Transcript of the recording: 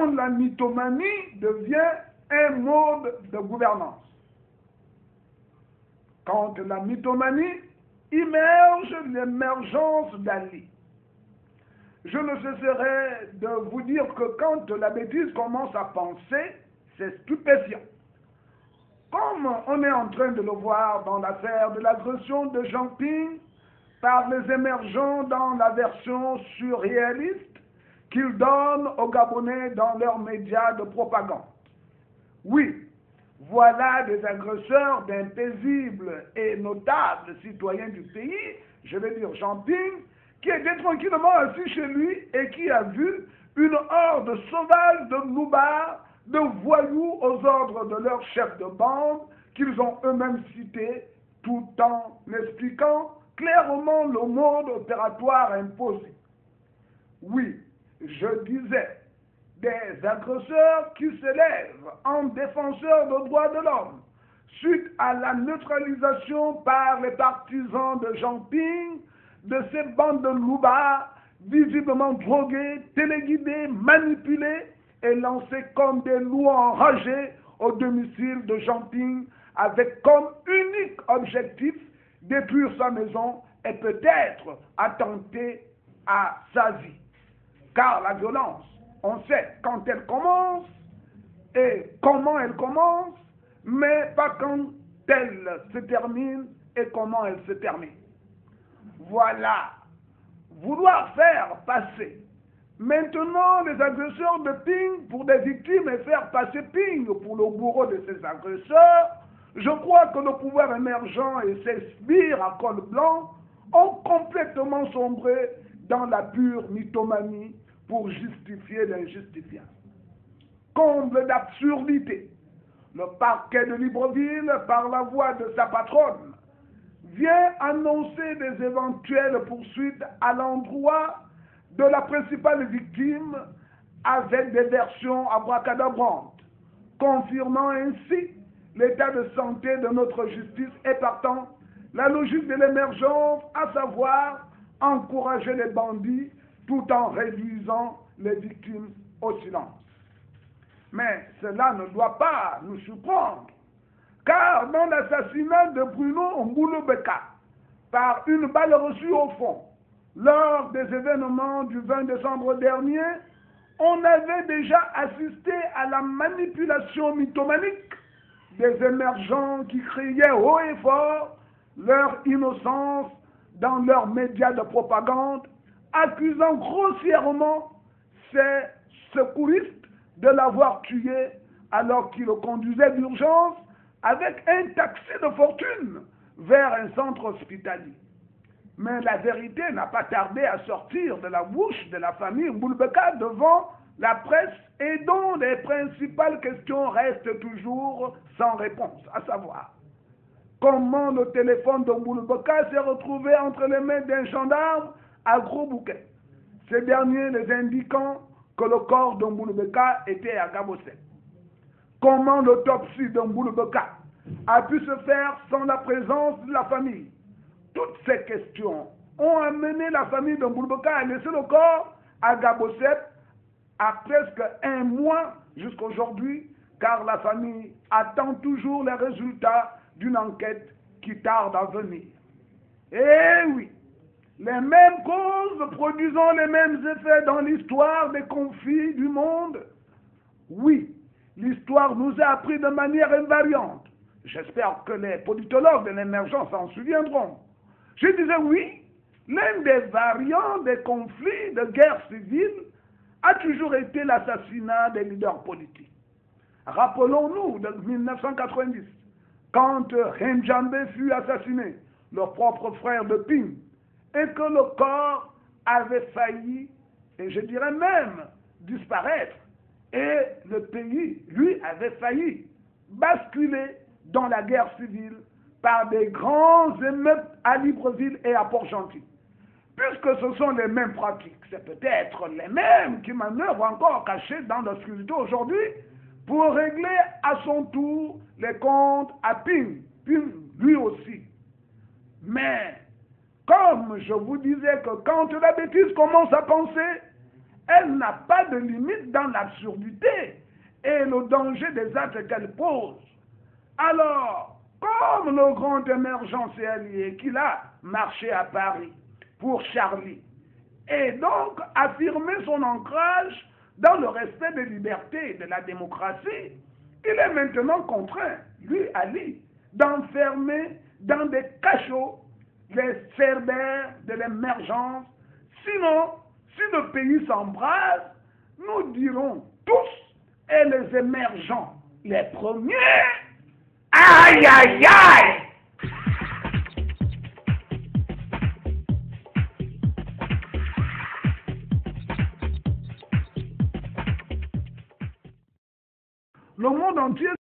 quand la mythomanie devient un mode de gouvernance. Quand la mythomanie immerge l'émergence d'Ali. Je ne cesserai de vous dire que quand la bêtise commence à penser, c'est stupéfiant. Comme on est en train de le voir dans l'affaire de l'agression de Jean Ping par les émergents dans la version surréaliste qu'ils donnent aux Gabonais dans leurs médias de propagande. Oui, voilà des agresseurs d'un paisible et notable citoyen du pays, je vais dire Jean Ping, qui était tranquillement assis chez lui et qui a vu une horde sauvage de loupards, de voyous aux ordres de leur chef de bande, qu'ils ont eux-mêmes cité, tout en expliquant clairement le mode opératoire imposé. Oui, je disais, des agresseurs qui s'élèvent en défenseurs des droits de l'homme, suite à la neutralisation par les partisans de Jean Ping, de ces bandes de loupards, visiblement drogués, téléguidés, manipulés et lancés comme des loups enragés au domicile de Jean Ping, avec comme unique objectif détruire sa maison et peut-être attenter à sa vie. Car la violence, on sait quand elle commence et comment elle commence, mais pas quand elle se termine et comment elle se termine. Voilà, vouloir faire passer maintenant les agresseurs de Ping pour des victimes et faire passer Ping pour le bourreau de ces agresseurs, je crois que le pouvoir émergent et ses sbires à col blanc ont complètement sombré dans la pure mythomanie pour justifier l'injustifiable. Comble d'absurdité, le parquet de Libreville, par la voix de sa patronne, vient annoncer des éventuelles poursuites à l'endroit de la principale victime avec des versions abracadabrantes, confirmant ainsi l'état de santé de notre justice et partant la logique de l'émergence, à savoir encourager les bandits tout en réduisant les victimes au silence. Mais cela ne doit pas nous surprendre, car dans l'assassinat de Bruno Mboulou-Beka par une balle reçue au fond, lors des événements du 20 décembre dernier, on avait déjà assisté à la manipulation mythomanique des émergents qui criaient haut et fort leur innocence dans leurs médias de propagande, accusant grossièrement ces secouristes de l'avoir tué alors qu'ils le conduisaient d'urgence avec un taxi de fortune vers un centre hospitalier. Mais la vérité n'a pas tardé à sortir de la bouche de la famille Mboulou-Beka devant la presse et dont les principales questions restent toujours sans réponse, à savoir comment le téléphone de Mboulou-Beka s'est retrouvé entre les mains d'un gendarme à Gros-Bouquet, ces derniers les indiquant que le corps de Mboulou-Beka était à Gabosset. Comment l'autopsie de Mboulou-Beka a pu se faire sans la présence de la famille? Toutes ces questions ont amené la famille de Mboulou-Beka à laisser le corps à Gabosset à presque un mois jusqu'aujourd'hui, car la famille attend toujours les résultats d'une enquête qui tarde à venir. Eh oui, les mêmes causes produisant les mêmes effets dans l'histoire des conflits du monde. Oui, l'histoire nous a appris de manière invariante. J'espère que les politologues de l'émergence s'en souviendront. Je disais oui, l'un des variants des conflits de guerre civile a toujours été l'assassinat des leaders politiques. Rappelons-nous de 1990, quand Renjambe fut assassiné, le propre frère de Ping, et que le corps avait failli, et je dirais même, disparaître, et le pays, lui, avait failli basculer dans la guerre civile par des grands émeutes à Libreville et à Port-Gentil. Puisque ce sont les mêmes pratiques, c'est peut-être les mêmes qui manœuvrent encore cachés dans l'obscurité aujourd'hui pour régler à son tour les comptes à Ping, lui aussi. Mais, comme je vous disais que quand la bêtise commence à penser, Elle n'a pas de limite dans l'absurdité et le danger des actes qu'elle pose. Alors, comme le grand émergent s'est allié, qu'il a marché à Paris pour Charlie, et donc affirmé son ancrage dans le respect des libertés et de la démocratie, il est maintenant contraint, lui, Ali, d'enfermer dans des cachots les cerbères de l'émergence. Sinon, si le pays s'embrase, nous dirons tous, et les émergents, les premiers, aïe aïe aïe! Le monde entier